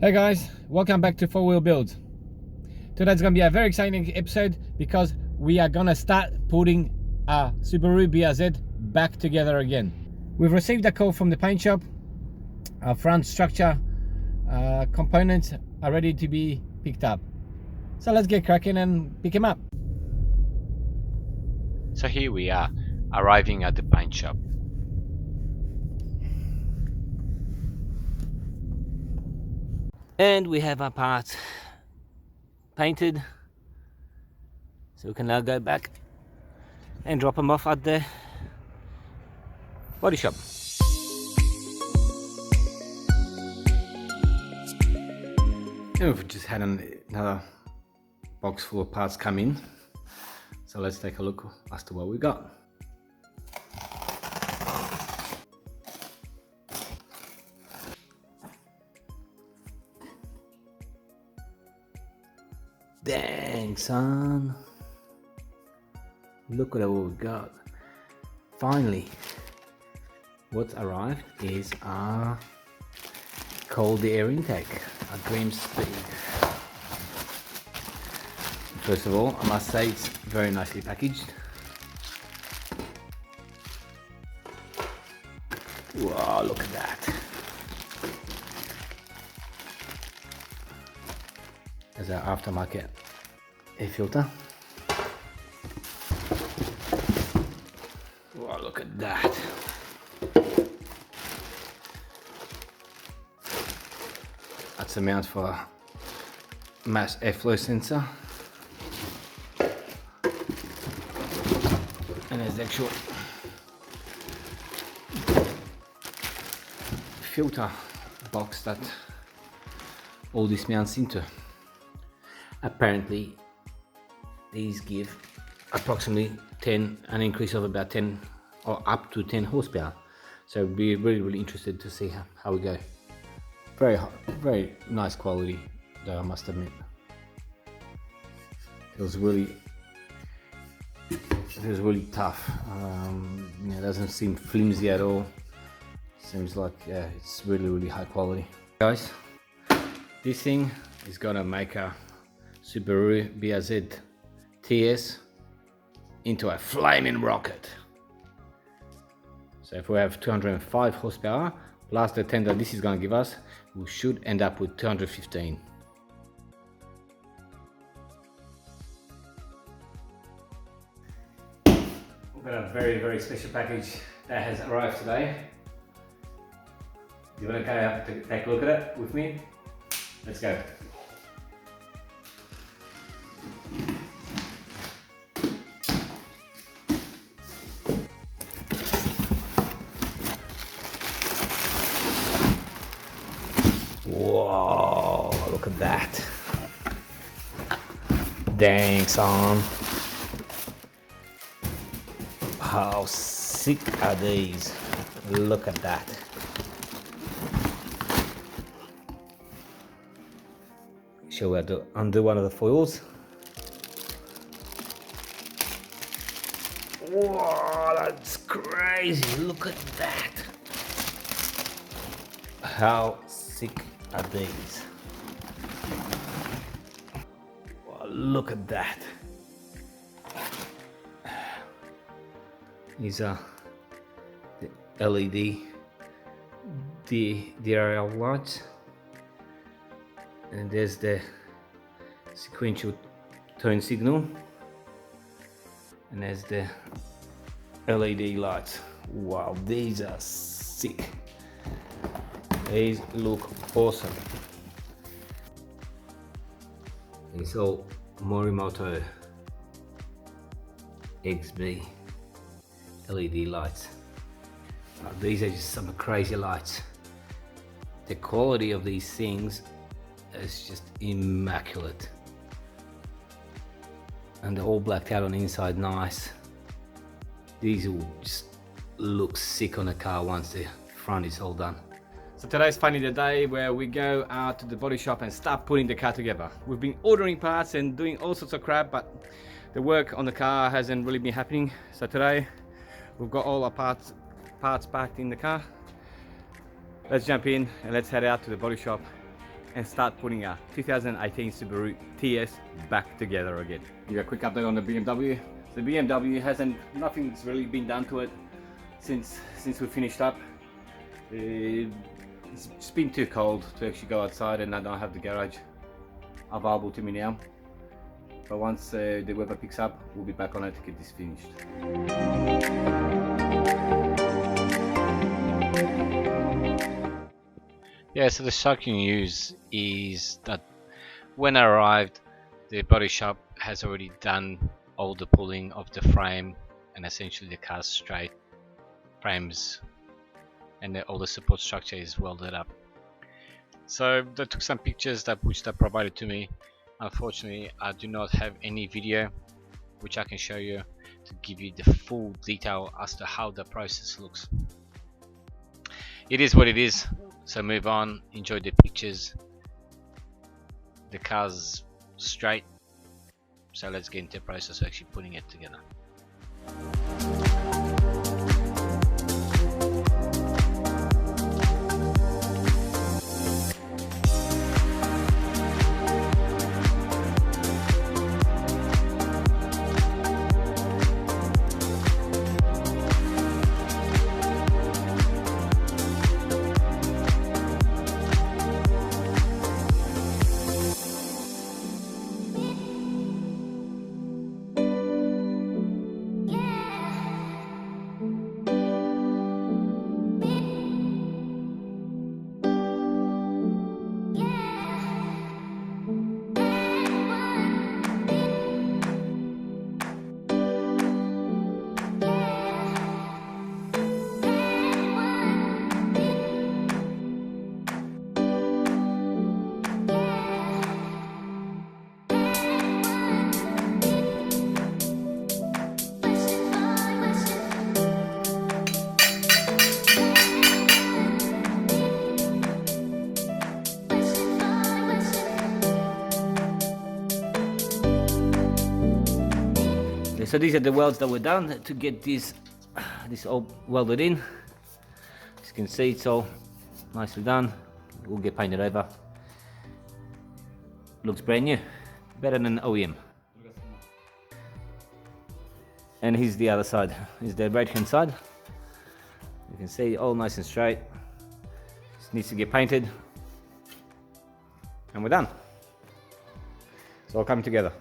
Hey guys, welcome back to 4-Wheel Build. Today's gonna be a very exciting episode because we are gonna start putting our Subaru BRZ back together again. We've received a call from the paint shop. Our front structure components are ready to be picked up. So let's get cracking and pick them up. So here we are, arriving at the paint shop. And we have our parts painted, so we can now go back and drop them off at the body shop. And we've just had another box full of parts come in, so let's take a look as to what we got. Dang, son. Look at what we got. Finally, what's arrived is our cold air intake, our Dream Speed. First of all, I must say it's very nicely packaged. Wow, look at that. There's our aftermarket air filter. Wow, look at that. That's a mount for mass airflow sensor. And there's the actual filter box that all this mounts into. Apparently, these give approximately an increase of about 10 or up to 10 horsepower. So we're really interested to see how we go. Very nice quality, though, I must admit. Feels really tough. It doesn't seem flimsy at all. Seems like it's really high quality. Guys, this thing is gonna make a Subaru BRZ TS into a flaming rocket. So if we have 205 horsepower plus the 10 that this is going to give us, we should end up with 215. We've got a very special package that has arrived today. You want to go up to take a look at it with me? Let's go. Whoa, look at that. Dang, son. How sick are these? Look at that. Shall we undo one of the foils? Whoa, that's crazy. Look at that. How sick are these? Wow, look at that. These are the LED DRL lights, and there's the sequential turn signal, and there's the LED lights. Wow, these are sick. These look awesome. It's all Morimoto XB LED lights. These are just some crazy lights. The quality of these things is just immaculate. And they're all blacked out on the inside, nice. These will just look sick on a car once the front is all done. So today's finally the day where we go out to the body shop and start putting the car together. We've been ordering parts and doing all sorts of crap, but the work on the car hasn't really been happening. So today we've got all our parts packed in the car. Let's jump in and let's head out to the body shop and start putting a 2018 Subaru TS back together again. Give you a quick update on the BMW. The BMW nothing's really been done to it since we finished up. It's just been too cold to actually go outside, and I don't have the garage available to me now. But once the weather picks up, we'll be back on it to get this finished. Yeah, so the shocking news is that when I arrived, the body shop has already done all the pulling of the frame, and essentially the car's straight frames and all the support structure is welded up. So they took some pictures which they provided to me. Unfortunately, I do not have any video which I can show you to give you the full detail as to how the process looks. It is what it is, so move on, enjoy the pictures. The car's straight, so let's get into the process of actually putting it together. So these are the welds that were done to get this all welded in. As you can see, it's all nicely done. It will get painted over. Looks brand new, better than OEM. And here's the other side. Here's the right hand side. You can see all nice and straight. Just needs to get painted, and we're done. It's all coming together.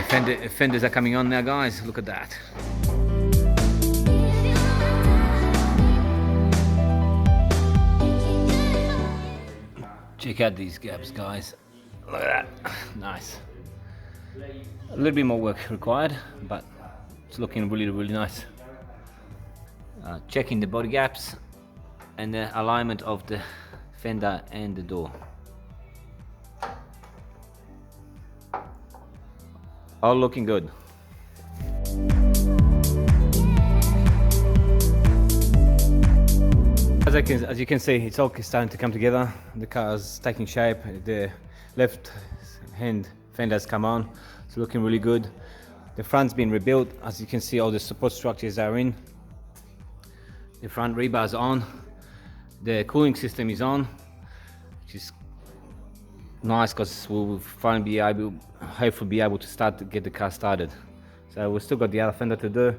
And the fenders are coming on now, guys. Look at that. Check out these gaps, guys. Look at that. Nice. A little bit more work required, but it's looking really, really nice. Checking the body gaps and the alignment of the fender and the door. All looking good. as you can see, it's all starting to come together. The car's taking shape. The left hand fender's come on. It's looking really good. The front's been rebuilt. As you can see, all the support structures are in. The front rebar's on. The cooling system is on, which is nice because we'll finally hopefully be able to start to get the car started. So we've still got the other fender to do.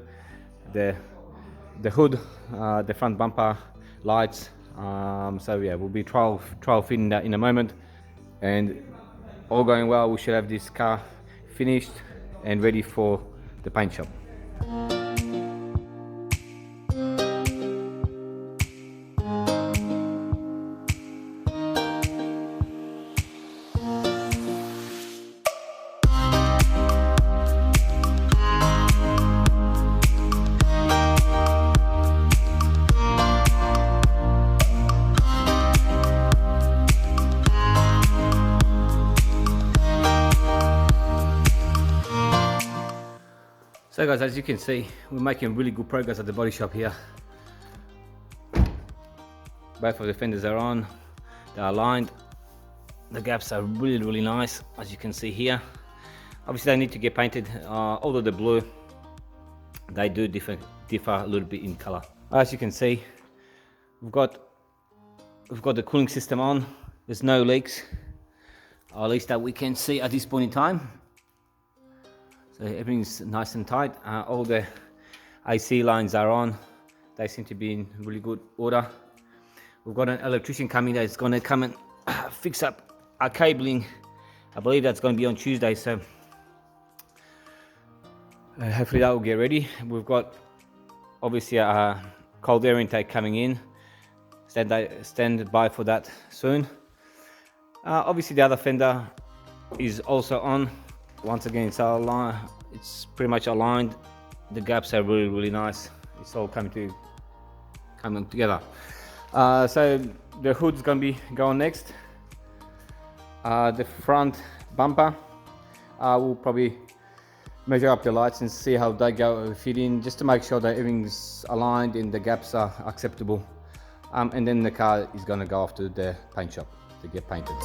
The hood, the front bumper, lights. So yeah, we'll be trial fitting that in a moment, and all going well, we should have this car finished and ready for the paint shop. So guys, as you can see, we're making really good progress at the body shop here. Both of the fenders are on, they're aligned. The gaps are really nice, as you can see here. Obviously they need to get painted, although the blue, they do differ a little bit in color. As you can see, we've got the cooling system on. There's no leaks, or at least that we can see at this point in time. So everything's nice and tight. All the AC lines are on. They seem to be in really good order. We've got an electrician coming that's going to come and fix up our cabling. I believe that's going to be on Tuesday, so hopefully that will get ready. We've got obviously a cold air intake coming in. Stand by for that soon. Obviously the other fender is also on. Once again, it's pretty much aligned. The gaps are really nice. It's all coming together. So the hood's gonna be going next. The front bumper, we'll probably measure up the lights and see how they go fit in, just to make sure that everything's aligned and the gaps are acceptable. And then the car is gonna go off to the paint shop to get painted.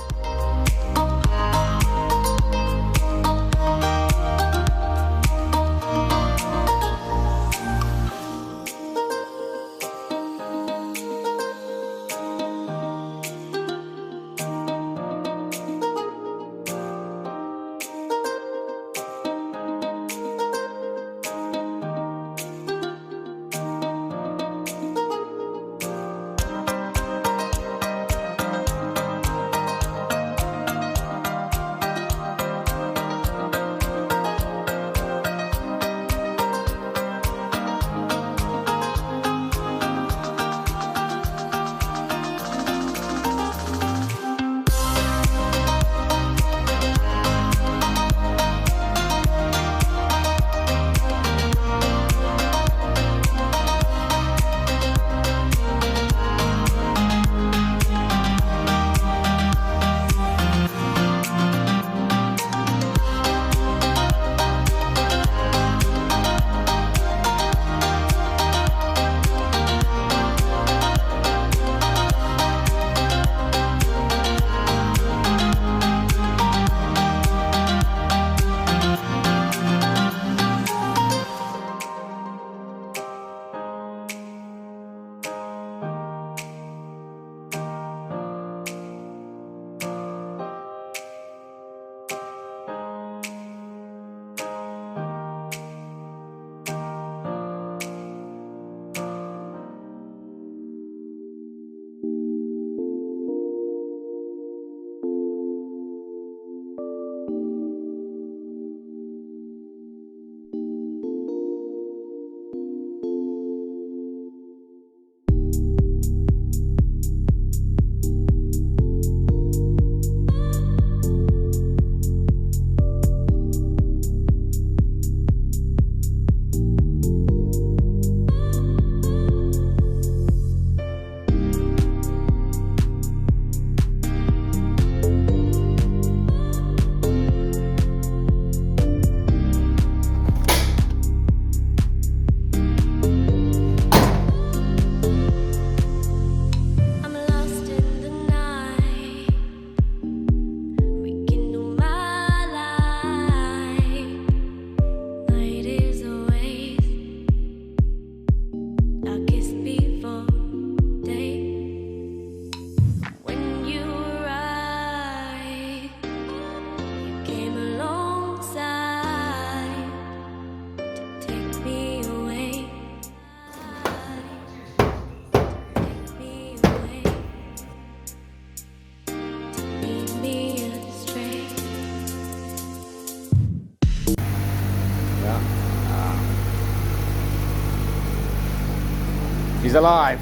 He's alive.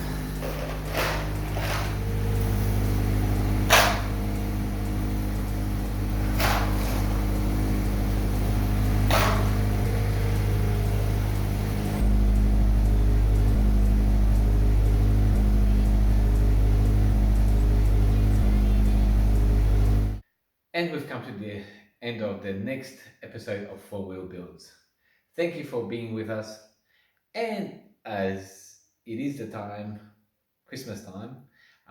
And we've come to the end of the next episode of Four Wheel Builds. Thank you for being with us. And as it is the time, Christmas time,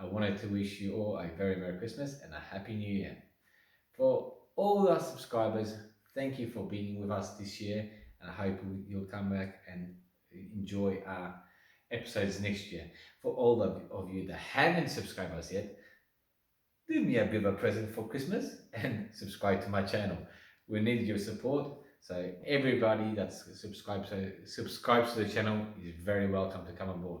I wanted to wish you all a very Merry Christmas and a Happy New Year. For all our subscribers, thank you for being with us this year, and I hope you'll come back and enjoy our episodes next year. For all of you that haven't subscribed us yet, do me a bit of a present for Christmas and subscribe to my channel. We need your support, so everybody that's subscribes to the channel is very welcome to come on board.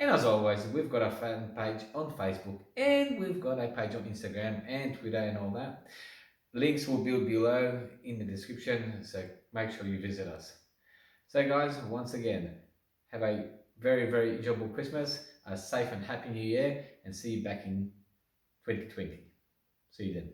And as always, we've got a fan page on Facebook, and we've got a page on Instagram and Twitter and all that. Links will be below in the description, so make sure you visit us. So guys, once again, have a very, very enjoyable Christmas, a safe and happy New Year, and see you back in 2020. See you then.